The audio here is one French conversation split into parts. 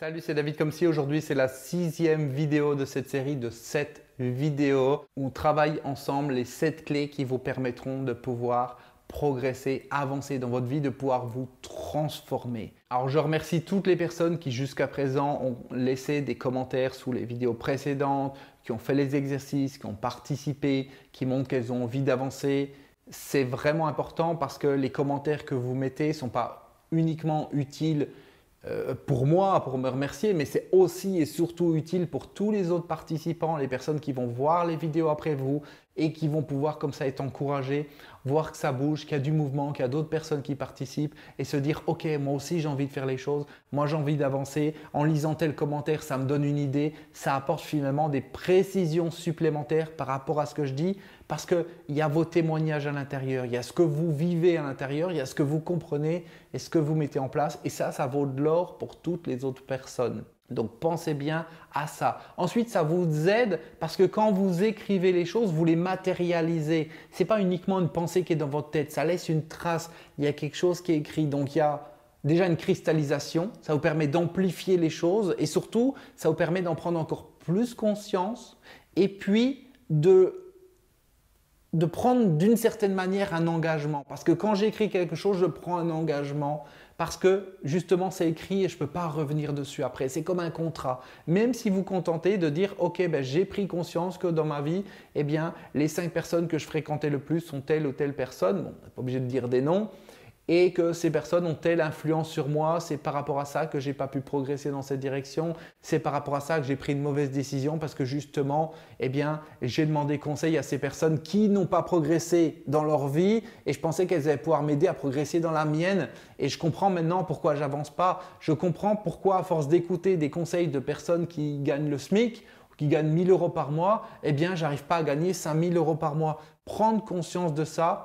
Salut, c'est David Comsi. Aujourd'hui, c'est la 6e vidéo de cette série de 7 vidéos où on travaille ensemble les 7 clés qui vous permettront de pouvoir progresser, avancer dans votre vie, de pouvoir vous transformer. Alors, je remercie toutes les personnes qui jusqu'à présent ont laissé des commentaires sous les vidéos précédentes, qui ont fait les exercices, qui ont participé, qui montrent qu'elles ont envie d'avancer. C'est vraiment important parce que les commentaires que vous mettez ne sont pas uniquement utiles pour moi, pour me remercier, mais c'est aussi et surtout utile pour tous les autres participants, les personnes qui vont voir les vidéos après vous et qui vont pouvoir comme ça être encouragés, voir que ça bouge, qu'il y a du mouvement, qu'il y a d'autres personnes qui participent et se dire « Ok, moi aussi j'ai envie de faire les choses, moi j'ai envie d'avancer, en lisant tel commentaire ça me donne une idée, ça apporte finalement des précisions supplémentaires par rapport à ce que je dis parce qu'il y a vos témoignages à l'intérieur, il y a ce que vous vivez à l'intérieur, il y a ce que vous comprenez et ce que vous mettez en place et ça vaut de l'or pour toutes les autres personnes. Donc, pensez bien à ça. Ensuite, ça vous aide parce que quand vous écrivez les choses, vous les matérialisez. Ce n'est pas uniquement une pensée qui est dans votre tête, ça laisse une trace. Il y a quelque chose qui est écrit. Donc, il y a déjà une cristallisation. Ça vous permet d'amplifier les choses et surtout, ça vous permet d'en prendre encore plus conscience et puis de prendre d'une certaine manière un engagement. Parce que quand j'écris quelque chose, je prends un engagement parce que justement c'est écrit et je ne peux pas revenir dessus après. C'est comme un contrat. Même si vous contentez de dire « Ok, j'ai pris conscience que dans ma vie, eh bien, les 5 personnes que je fréquentais le plus sont telle ou telle personne. » Bon, on n'est pas obligé de dire des noms. Et que ces personnes ont telle influence sur moi, c'est par rapport à ça que je n'ai pas pu progresser dans cette direction, c'est par rapport à ça que j'ai pris une mauvaise décision parce que justement, eh bien, j'ai demandé conseil à ces personnes qui n'ont pas progressé dans leur vie et je pensais qu'elles allaient pouvoir m'aider à progresser dans la mienne et je comprends maintenant pourquoi j'avance pas, je comprends pourquoi à force d'écouter des conseils de personnes qui gagnent le SMIC, qui gagnent 1 000 € par mois, eh bien, j'arrive pas à gagner 5 000 € par mois. Prendre conscience de ça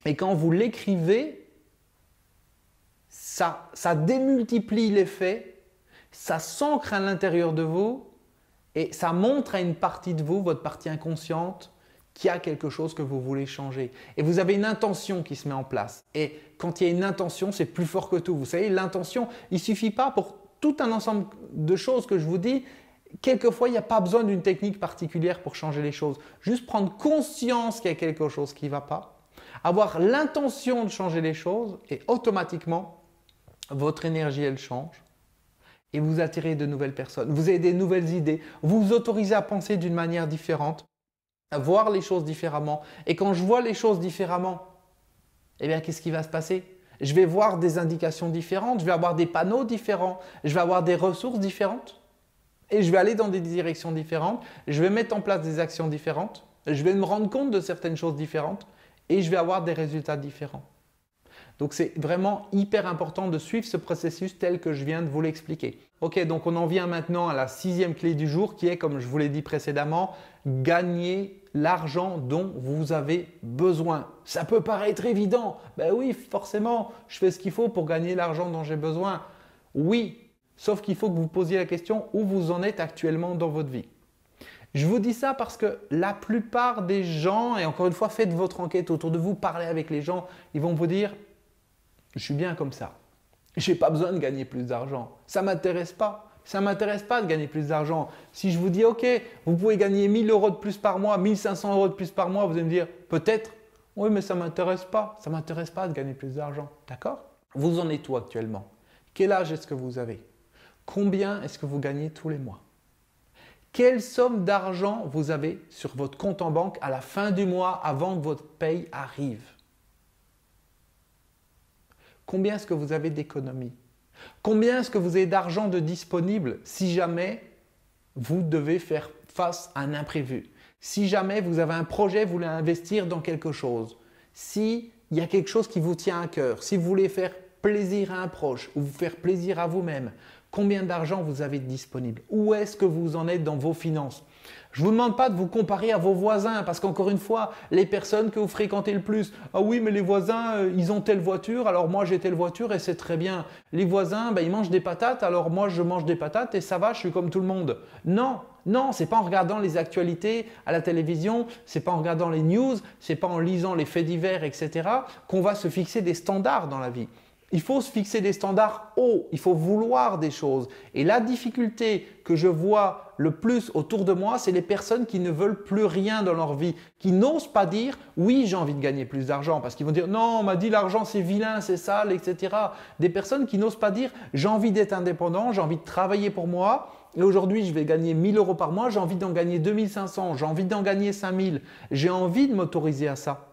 et quand vous l'écrivez, ça démultiplie les faits, ça s'ancre à l'intérieur de vous et ça montre à une partie de vous, votre partie inconsciente, qu'il y a quelque chose que vous voulez changer. Et vous avez une intention qui se met en place. Et quand il y a une intention, c'est plus fort que tout. Vous savez, l'intention, il ne suffit pas pour tout un ensemble de choses que je vous dis. Quelquefois, il n'y a pas besoin d'une technique particulière pour changer les choses. Juste prendre conscience qu'il y a quelque chose qui ne va pas, avoir l'intention de changer les choses et automatiquement, votre énergie, elle change et vous attirez de nouvelles personnes. Vous avez des nouvelles idées, vous vous autorisez à penser d'une manière différente, à voir les choses différemment. Et quand je vois les choses différemment, eh bien, qu'est-ce qui va se passer? Je vais voir des indications différentes, je vais avoir des panneaux différents, je vais avoir des ressources différentes et je vais aller dans des directions différentes, je vais mettre en place des actions différentes, je vais me rendre compte de certaines choses différentes et je vais avoir des résultats différents. Donc, c'est vraiment hyper important de suivre ce processus tel que je viens de vous l'expliquer. Ok, donc on en vient maintenant à la 6e clé du jour qui est, comme je vous l'ai dit précédemment, gagner l'argent dont vous avez besoin. Ça peut paraître évident. Ben oui, forcément, je fais ce qu'il faut pour gagner l'argent dont j'ai besoin. Oui, sauf qu'il faut que vous posiez la question où vous en êtes actuellement dans votre vie. Je vous dis ça parce que la plupart des gens, et encore une fois, faites votre enquête autour de vous, parlez avec les gens, ils vont vous dire « Je suis bien comme ça. Je n'ai pas besoin de gagner plus d'argent. Ça ne m'intéresse pas. Ça ne m'intéresse pas de gagner plus d'argent. Si je vous dis, ok, vous pouvez gagner 1 000 € de plus par mois, 1 500 € de plus par mois, vous allez me dire, peut-être, oui, mais ça ne m'intéresse pas. Ça ne m'intéresse pas de gagner plus d'argent. D'accord? Vous en êtes où actuellement? Quel âge est-ce que vous avez? Combien est-ce que vous gagnez tous les mois? Quelle somme d'argent vous avez sur votre compte en banque à la fin du mois avant que votre paye arrive? Combien est-ce que vous avez d'économies? Combien est-ce que vous avez d'argent de disponible si jamais vous devez faire face à un imprévu? Si jamais vous avez un projet, vous voulez investir dans quelque chose, s'il y a quelque chose qui vous tient à cœur, si vous voulez faire plaisir à un proche ou vous faire plaisir à vous-même, combien d'argent vous avez de disponible? Où est-ce que vous en êtes dans vos finances? Je ne vous demande pas de vous comparer à vos voisins parce qu'encore une fois, les personnes que vous fréquentez le plus, ah oui, mais les voisins, ils ont telle voiture, alors moi j'ai telle voiture et c'est très bien. Les voisins, ils mangent des patates, alors moi je mange des patates et ça va, je suis comme tout le monde. Non, non, ce n'est pas en regardant les actualités à la télévision, ce n'est pas en regardant les news, ce n'est pas en lisant les faits divers, etc. qu'on va se fixer des standards dans la vie. Il faut se fixer des standards hauts, il faut vouloir des choses. Et la difficulté que je vois le plus autour de moi, c'est les personnes qui ne veulent plus rien dans leur vie, qui n'osent pas dire « oui, j'ai envie de gagner plus d'argent » parce qu'ils vont dire « non, on m'a dit l'argent c'est vilain, c'est sale, etc. » Des personnes qui n'osent pas dire « j'ai envie d'être indépendant, j'ai envie de travailler pour moi et aujourd'hui je vais gagner 1 000 € par mois, j'ai envie d'en gagner 2 500, j'ai envie d'en gagner 5 000, j'ai envie de m'autoriser à ça. »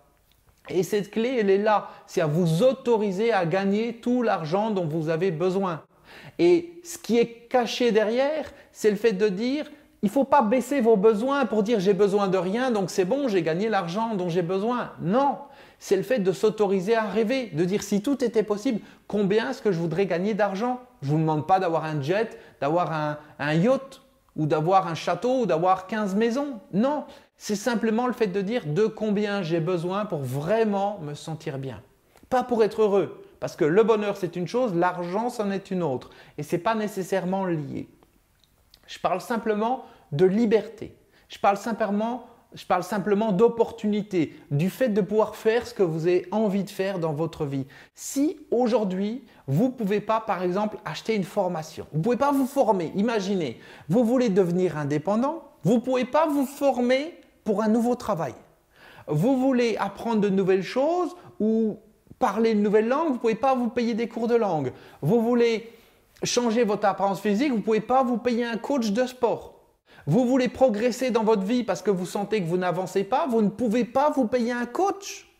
Et cette clé, elle est là, c'est à vous autoriser à gagner tout l'argent dont vous avez besoin. Et ce qui est caché derrière, c'est le fait de dire, il ne faut pas baisser vos besoins pour dire j'ai besoin de rien, donc c'est bon, j'ai gagné l'argent dont j'ai besoin. Non, c'est le fait de s'autoriser à rêver, de dire si tout était possible, combien est-ce que je voudrais gagner d'argent? Je ne vous demande pas d'avoir un jet, d'avoir un yacht, ou d'avoir un château, ou d'avoir 15 maisons. Non, c'est simplement le fait de dire de combien j'ai besoin pour vraiment me sentir bien. Pas pour être heureux, parce que le bonheur c'est une chose, l'argent c'en est une autre. Et ce n'est pas nécessairement lié. Je parle simplement de liberté. Je parle simplement d'opportunité, du fait de pouvoir faire ce que vous avez envie de faire dans votre vie. Si aujourd'hui, vous ne pouvez pas, par exemple, acheter une formation, vous ne pouvez pas vous former, imaginez, vous voulez devenir indépendant, vous ne pouvez pas vous former pour un nouveau travail. Vous voulez apprendre de nouvelles choses ou parler une nouvelle langue, vous ne pouvez pas vous payer des cours de langue. Vous voulez changer votre apparence physique, vous ne pouvez pas vous payer un coach de sport. Vous voulez progresser dans votre vie parce que vous sentez que vous n'avancez pas, vous ne pouvez pas vous payer un coach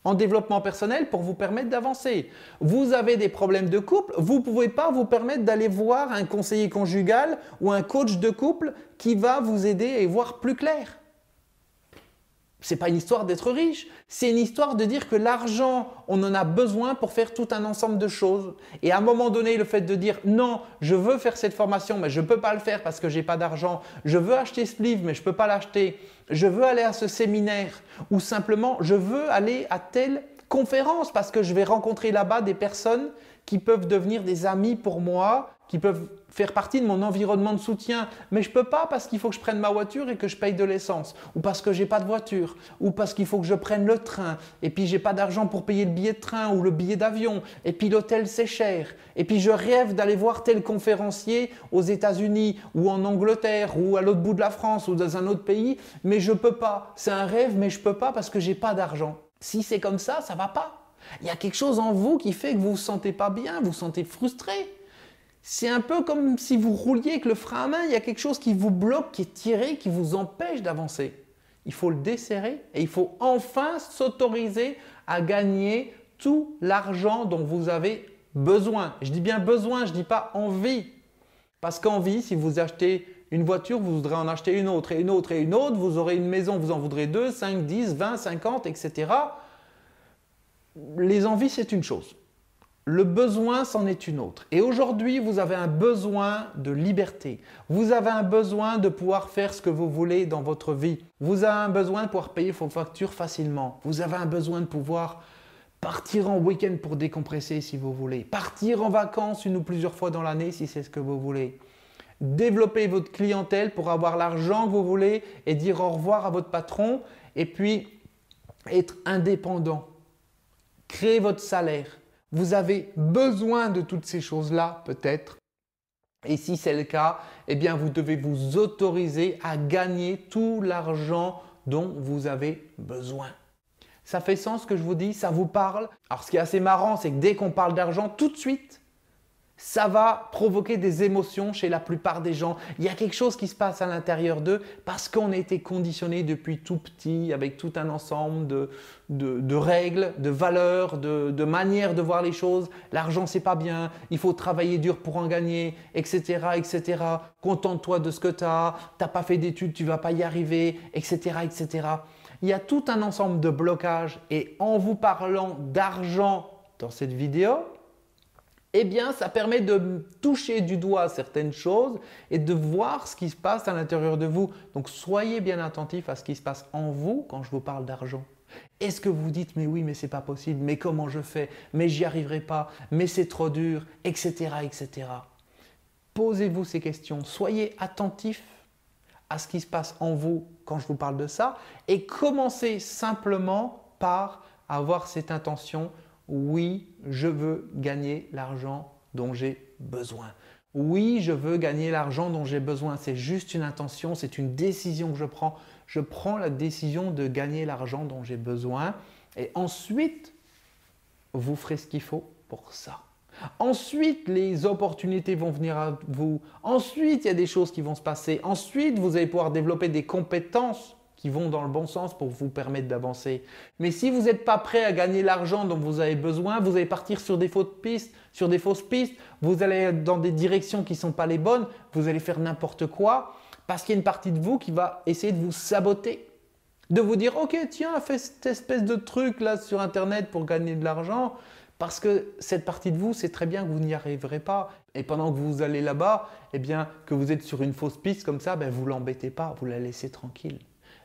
en développement personnel pour vous permettre d'avancer. Vous avez des problèmes de couple, vous ne pouvez pas vous permettre d'aller voir un conseiller conjugal ou un coach de couple qui va vous aider à y voir plus clair. Ce n'est pas une histoire d'être riche, c'est une histoire de dire que l'argent, on en a besoin pour faire tout un ensemble de choses. Et à un moment donné, le fait de dire non, je veux faire cette formation, mais je ne peux pas le faire parce que je n'ai pas d'argent. Je veux acheter ce livre, mais je ne peux pas l'acheter. Je veux aller à ce séminaire ou simplement je veux aller à telle conférence parce que je vais rencontrer là-bas des personnes qui peuvent devenir des amis pour moi, qui peuvent faire partie de mon environnement de soutien. Mais je ne peux pas parce qu'il faut que je prenne ma voiture et que je paye de l'essence. Ou parce que je n'ai pas de voiture. Ou parce qu'il faut que je prenne le train. Et puis, je n'ai pas d'argent pour payer le billet de train ou le billet d'avion. Et puis, l'hôtel, c'est cher. Et puis, je rêve d'aller voir tel conférencier aux États-Unis ou en Angleterre ou à l'autre bout de la France ou dans un autre pays. Mais je ne peux pas. C'est un rêve, mais je ne peux pas parce que je n'ai pas d'argent. Si c'est comme ça ne va pas. Il y a quelque chose en vous qui fait que vous ne vous sentez pas bien, vous vous sentez frustré. C'est un peu comme si vous rouliez avec le frein à main, il y a quelque chose qui vous bloque, qui est tiré, qui vous empêche d'avancer. Il faut le desserrer et il faut enfin s'autoriser à gagner tout l'argent dont vous avez besoin. Je dis bien besoin, je ne dis pas envie. Parce qu'envie, si vous achetez une voiture, vous voudrez en acheter une autre et une autre et une autre, vous aurez une maison, vous en voudrez 2, 5, 10, 20, 50, etc. Les envies, c'est une chose. Le besoin, c'en est une autre. Et aujourd'hui, vous avez un besoin de liberté. Vous avez un besoin de pouvoir faire ce que vous voulez dans votre vie. Vous avez un besoin de pouvoir payer vos factures facilement. Vous avez un besoin de pouvoir partir en week-end pour décompresser si vous voulez. Partir en vacances une ou plusieurs fois dans l'année si c'est ce que vous voulez. Développer votre clientèle pour avoir l'argent que vous voulez et dire au revoir à votre patron. Et puis, être indépendant. Créer votre salaire. Vous avez besoin de toutes ces choses-là, peut-être. Et si c'est le cas, eh bien, vous devez vous autoriser à gagner tout l'argent dont vous avez besoin. Ça fait sens ce que je vous dis? Ça vous parle? Alors, ce qui est assez marrant, c'est que dès qu'on parle d'argent, tout de suite, ça va provoquer des émotions chez la plupart des gens. Il y a quelque chose qui se passe à l'intérieur d'eux parce qu'on a été conditionné depuis tout petit avec tout un ensemble de règles, de valeurs, de manières de voir les choses. L'argent, c'est pas bien, il faut travailler dur pour en gagner, etc., etc. Contente-toi de ce que tu n'as pas fait d'études, tu ne vas pas y arriver, etc., etc. Il y a tout un ensemble de blocages et en vous parlant d'argent dans cette vidéo, eh bien, ça permet de toucher du doigt certaines choses et de voir ce qui se passe à l'intérieur de vous. Donc, soyez bien attentifs à ce qui se passe en vous quand je vous parle d'argent. Est-ce que vous dites « mais oui, mais c'est pas possible, mais comment je fais, mais j'y arriverai pas, mais c'est trop dur, etc. etc. » Posez-vous ces questions, soyez attentifs à ce qui se passe en vous quand je vous parle de ça et commencez simplement par avoir cette intention Oui, je veux gagner l'argent dont j'ai besoin. Oui, je veux gagner l'argent dont j'ai besoin. C'est juste une intention, c'est une décision que je prends. Je prends la décision de gagner l'argent dont j'ai besoin. Et ensuite, vous ferez ce qu'il faut pour ça. Ensuite, les opportunités vont venir à vous. Ensuite, il y a des choses qui vont se passer. Ensuite, vous allez pouvoir développer des compétences qui vont dans le bon sens pour vous permettre d'avancer. Mais si vous n'êtes pas prêt à gagner l'argent dont vous avez besoin, vous allez partir sur des fausses pistes, vous allez être dans des directions qui ne sont pas les bonnes, vous allez faire n'importe quoi parce qu'il y a une partie de vous qui va essayer de vous saboter. De vous dire, ok, tiens, fais cette espèce de truc là sur Internet pour gagner de l'argent. Parce que cette partie de vous, c'est très bien que vous n'y arriverez pas. Et pendant que vous allez là-bas, eh bien, que vous êtes sur une fausse piste comme ça, ben, vous ne l'embêtez pas, vous la laissez tranquille.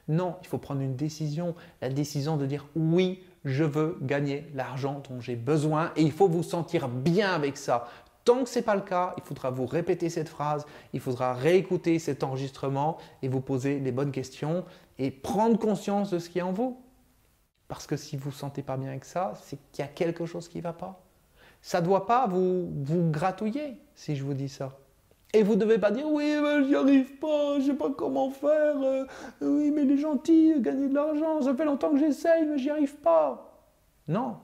Non, il faut prendre une décision. La décision de dire oui, je veux gagner l'argent dont j'ai besoin. Et il faut vous sentir bien avec ça. Tant que ce n'est pas le cas, il faudra vous répéter cette phrase, il faudra réécouter cet enregistrement et vous poser les bonnes questions et prendre conscience de ce qui est en vous. Parce que si vous ne vous sentez pas bien avec ça, c'est qu'il y a quelque chose qui ne va pas. Ça ne doit pas vous gratouiller si je vous dis ça. Et vous ne devez pas dire « oui, mais j'y arrive pas, je ne sais pas comment faire, oui, mais il est gentil, gagner de l'argent, ça fait longtemps que j'essaye, mais j'y arrive pas. » Non.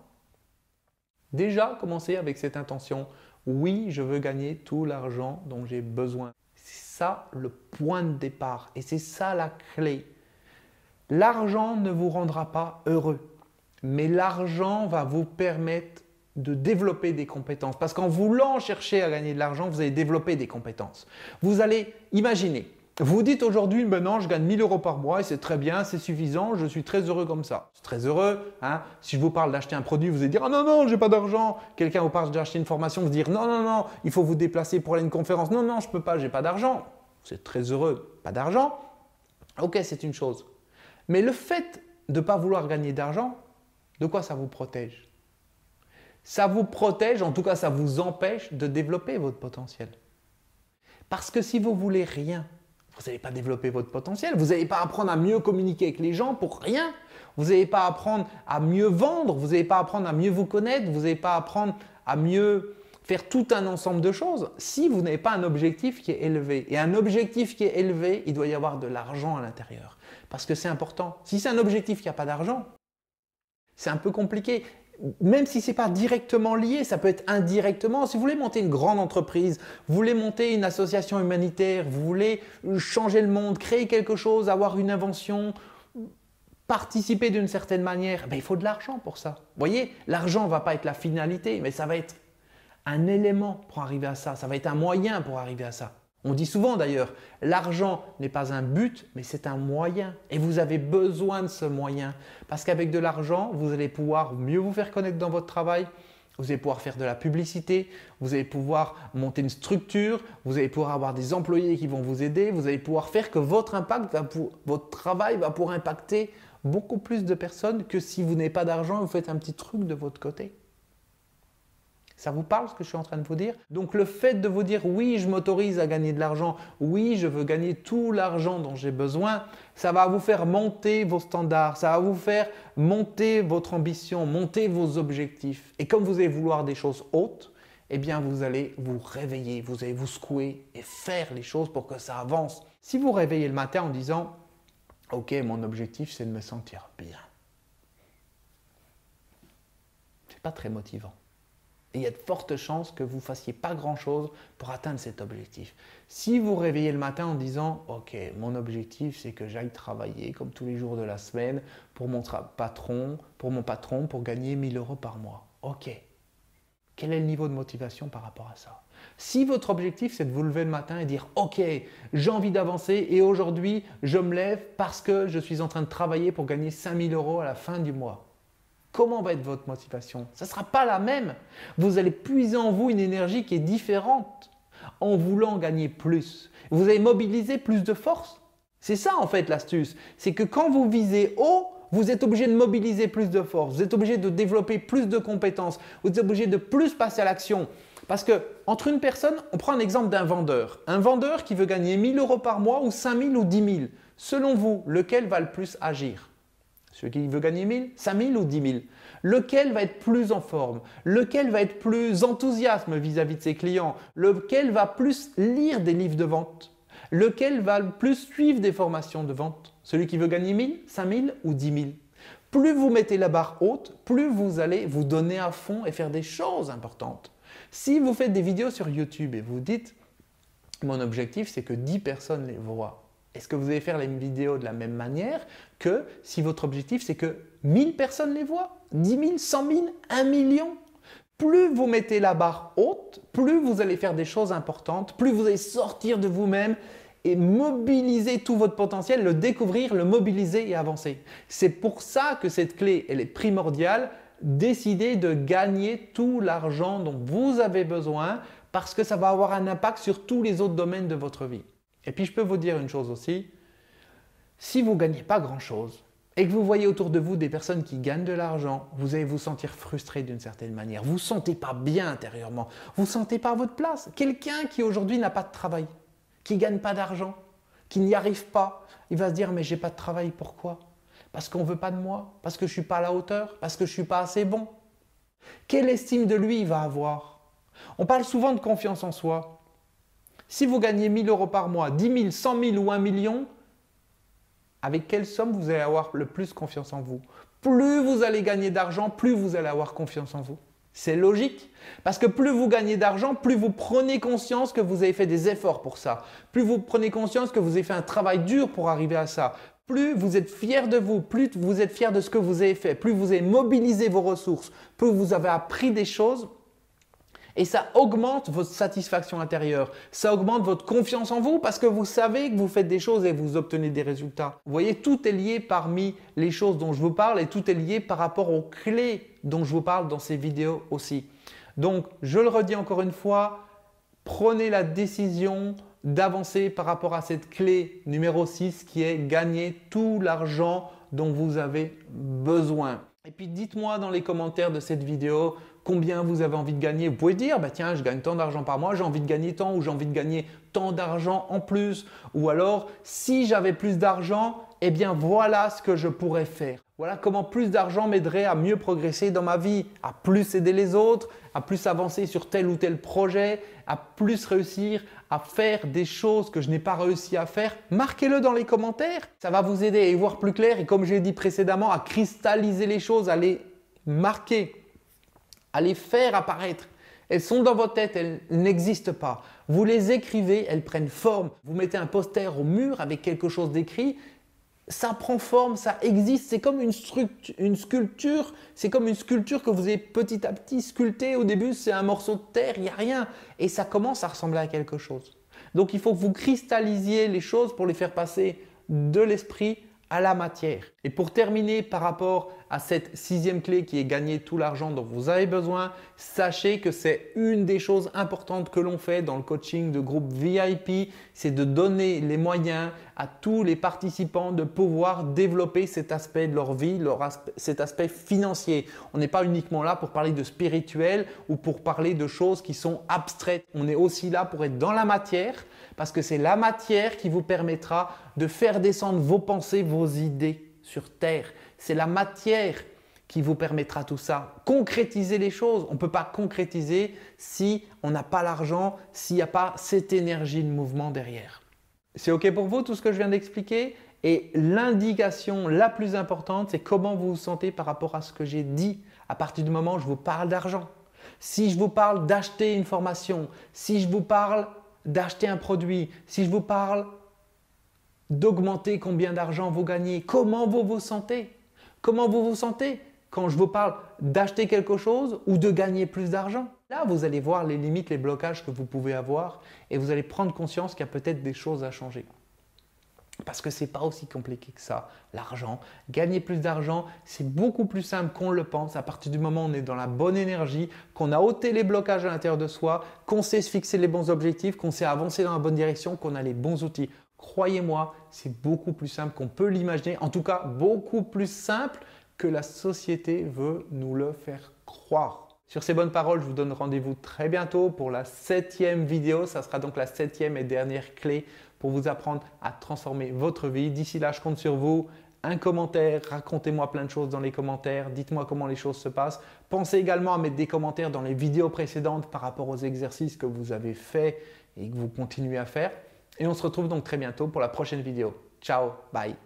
Déjà, commencez avec cette intention. Oui, je veux gagner tout l'argent dont j'ai besoin. C'est ça le point de départ et c'est ça la clé. L'argent ne vous rendra pas heureux, mais l'argent va vous permettre de développer des compétences. Parce qu'en voulant chercher à gagner de l'argent, vous allez développer des compétences. Vous allez imaginer, vous dites aujourd'hui, ben non, je gagne 1000 € par mois et c'est très bien, c'est suffisant, je suis très heureux comme ça. C'est très heureux. Hein. Si je vous parle d'acheter un produit, vous allez dire, ah non, non, j'ai pas d'argent. Quelqu'un vous parle d'acheter une formation, vous dire, non, non, non, il faut vous déplacer pour aller à une conférence. Non, non, je ne peux pas, j'ai pas d'argent. Vous êtes très heureux, pas d'argent. Ok, c'est une chose. Mais le fait de ne pas vouloir gagner d'argent, de quoi ça vous protège? Ça vous protège, en tout cas ça vous empêche de développer votre potentiel. Parce que si vous voulez rien, vous n'allez pas développer votre potentiel, vous n'allez pas apprendre à mieux communiquer avec les gens pour rien, vous n'allez pas apprendre à mieux vendre, vous n'allez pas apprendre à mieux vous connaître, vous n'allez pas apprendre à mieux faire tout un ensemble de choses si vous n'avez pas un objectif qui est élevé. Et un objectif qui est élevé, il doit y avoir de l'argent à l'intérieur. Parce que c'est important. Si c'est un objectif qui n'a pas d'argent, c'est un peu compliqué. Même si ce n'est pas directement lié, ça peut être indirectement. Si vous voulez monter une grande entreprise, vous voulez monter une association humanitaire, vous voulez changer le monde, créer quelque chose, avoir une invention, participer d'une certaine manière, ben, il faut de l'argent pour ça. Vous voyez, l'argent ne va pas être la finalité, mais ça va être un élément pour arriver à ça. Ça va être un moyen pour arriver à ça. On dit souvent d'ailleurs, l'argent n'est pas un but, mais c'est un moyen. Et vous avez besoin de ce moyen. Parce qu'avec de l'argent, vous allez pouvoir mieux vous faire connaître dans votre travail. Vous allez pouvoir faire de la publicité. Vous allez pouvoir monter une structure. Vous allez pouvoir avoir des employés qui vont vous aider. Vous allez pouvoir faire que votre travail va pouvoir impacter beaucoup plus de personnes que si vous n'avez pas d'argent et vous faites un petit truc de votre côté. Ça vous parle ce que je suis en train de vous dire? Donc le fait de vous dire oui, je m'autorise à gagner de l'argent, oui, je veux gagner tout l'argent dont j'ai besoin, ça va vous faire monter vos standards, ça va vous faire monter votre ambition, monter vos objectifs. Et comme vous allez vouloir des choses hautes, eh bien vous allez vous réveiller, vous allez vous secouer et faire les choses pour que ça avance. Si vous réveillez le matin en disant « Ok, mon objectif c'est de me sentir bien », c'est pas très motivant. Et il y a de fortes chances que vous ne fassiez pas grand-chose pour atteindre cet objectif. Si vous réveillez le matin en disant « Ok, mon objectif, c'est que j'aille travailler comme tous les jours de la semaine pour mon patron, pour gagner 1000 € par mois. » Ok. Quel est le niveau de motivation par rapport à ça? Si votre objectif, c'est de vous lever le matin et dire « Ok, j'ai envie d'avancer et aujourd'hui, je me lève parce que je suis en train de travailler pour gagner 5000 € à la fin du mois. » Comment va être votre motivation? Ça ne sera pas la même. Vous allez puiser en vous une énergie qui est différente en voulant gagner plus. Vous allez mobiliser plus de force. C'est ça en fait l'astuce. C'est que quand vous visez haut, vous êtes obligé de mobiliser plus de force. Vous êtes obligé de développer plus de compétences. Vous êtes obligé de plus passer à l'action. Parce que entre une personne, on prend un exemple d'un vendeur. Un vendeur qui veut gagner 1000 € par mois ou 5000 ou 10 000. Selon vous, lequel va le plus agir? Celui qui veut gagner 1000, 5000 ou 10 000? Lequel va être plus en forme? Lequel va être plus enthousiaste vis-à-vis de ses clients? Lequel va plus lire des livres de vente? Lequel va le plus suivre des formations de vente? Celui qui veut gagner 1000, 5000 ou 10 000? Plus vous mettez la barre haute, plus vous allez vous donner à fond et faire des choses importantes. Si vous faites des vidéos sur YouTube et vous dites « mon objectif c'est que 10 personnes les voient », est-ce que vous allez faire les vidéos de la même manière que si votre objectif c'est que 1000 personnes les voient, 10 000, 100 000, 1 million? Plus vous mettez la barre haute, plus vous allez faire des choses importantes, plus vous allez sortir de vous-même et mobiliser tout votre potentiel, le découvrir, le mobiliser et avancer. C'est pour ça que cette clé, elle est primordiale. Décidez de gagner tout l'argent dont vous avez besoin parce que ça va avoir un impact sur tous les autres domaines de votre vie. Et puis je peux vous dire une chose aussi, si vous ne gagnez pas grand-chose et que vous voyez autour de vous des personnes qui gagnent de l'argent, vous allez vous sentir frustré d'une certaine manière. Vous ne vous sentez pas bien intérieurement, vous ne sentez pas à votre place. Quelqu'un qui aujourd'hui n'a pas de travail, qui ne gagne pas d'argent, qui n'y arrive pas, il va se dire « mais j'ai pas de travail, pourquoi ?» Parce qu'on ne veut pas de moi, parce que je ne suis pas à la hauteur, parce que je ne suis pas assez bon. Quelle estime de lui il va avoir? On parle souvent de confiance en soi. Si vous gagnez 1000 euros par mois, 10 000, 100 000 ou 1 million, avec quelle somme vous allez avoir le plus confiance en vous? Plus vous allez gagner d'argent, plus vous allez avoir confiance en vous. C'est logique. Parce que plus vous gagnez d'argent, plus vous prenez conscience que vous avez fait des efforts pour ça. Plus vous prenez conscience que vous avez fait un travail dur pour arriver à ça. Plus vous êtes fier de vous, plus vous êtes fier de ce que vous avez fait, plus vous avez mobilisé vos ressources, plus vous avez appris des choses. Et ça augmente votre satisfaction intérieure, ça augmente votre confiance en vous parce que vous savez que vous faites des choses et vous obtenez des résultats. Vous voyez, tout est lié parmi les choses dont je vous parle et tout est lié par rapport aux clés dont je vous parle dans ces vidéos aussi. Donc, je le redis encore une fois, prenez la décision d'avancer par rapport à cette clé numéro 6 qui est gagner tout l'argent dont vous avez besoin. Et puis dites-moi dans les commentaires de cette vidéo combien vous avez envie de gagner. Vous pouvez dire, bah tiens, je gagne tant d'argent par mois, j'ai envie de gagner tant ou j'ai envie de gagner tant d'argent en plus. Ou alors, si j'avais plus d'argent, eh bien voilà ce que je pourrais faire. Voilà comment plus d'argent m'aiderait à mieux progresser dans ma vie, à plus aider les autres, à plus avancer sur tel ou tel projet, à plus réussir à faire des choses que je n'ai pas réussi à faire. Marquez-le dans les commentaires. Ça va vous aider à y voir plus clair et comme j'ai dit précédemment, à cristalliser les choses, à les marquer, à les faire apparaître. Elles sont dans votre tête, elles n'existent pas. Vous les écrivez, elles prennent forme. Vous mettez un poster au mur avec quelque chose d'écrit, ça prend forme, ça existe. C'est comme une sculpture. C'est comme une sculpture que vous avez petit à petit sculptée. Au début, c'est un morceau de terre, il n'y a rien. Et ça commence à ressembler à quelque chose. Donc, il faut que vous cristallisiez les choses pour les faire passer de l'esprit à la matière. Et pour terminer par rapport à cette 6e clé qui est gagner tout l'argent dont vous avez besoin, sachez que c'est une des choses importantes que l'on fait dans le coaching de groupe VIP, c'est de donner les moyens à tous les participants de pouvoir développer cet aspect de leur vie, cet aspect financier. On n'est pas uniquement là pour parler de spirituel ou pour parler de choses qui sont abstraites. On est aussi là pour être dans la matière parce que c'est la matière qui vous permettra de faire descendre vos pensées, vos idées sur terre. C'est la matière qui vous permettra tout ça. Concrétiser les choses. On ne peut pas concrétiser si on n'a pas l'argent, s'il n'y a pas cette énergie de mouvement derrière. C'est OK pour vous tout ce que je viens d'expliquer? Et l'indication la plus importante, c'est comment vous vous sentez par rapport à ce que j'ai dit à partir du moment où je vous parle d'argent. Si je vous parle d'acheter une formation, si je vous parle d'acheter un produit, si je vous parle d'augmenter combien d'argent vous gagnez, comment vous vous sentez? Comment vous vous sentez quand je vous parle d'acheter quelque chose ou de gagner plus d'argent? Là, vous allez voir les limites, les blocages que vous pouvez avoir et vous allez prendre conscience qu'il y a peut-être des choses à changer. Parce que ce n'est pas aussi compliqué que ça, l'argent. Gagner plus d'argent, c'est beaucoup plus simple qu'on le pense à partir du moment où on est dans la bonne énergie, qu'on a ôté les blocages à l'intérieur de soi, qu'on sait se fixer les bons objectifs, qu'on sait avancer dans la bonne direction, qu'on a les bons outils. Croyez-moi, c'est beaucoup plus simple qu'on peut l'imaginer, en tout cas beaucoup plus simple que la société veut nous le faire croire. Sur ces bonnes paroles, je vous donne rendez-vous très bientôt pour la 7e vidéo. Ça sera donc la 7e et dernière clé pour vous apprendre à transformer votre vie. D'ici là, je compte sur vous. un commentaire, racontez-moi plein de choses dans les commentaires, dites-moi comment les choses se passent. Pensez également à mettre des commentaires dans les vidéos précédentes par rapport aux exercices que vous avez faits et que vous continuez à faire. Et on se retrouve donc très bientôt pour la prochaine vidéo. Ciao, bye.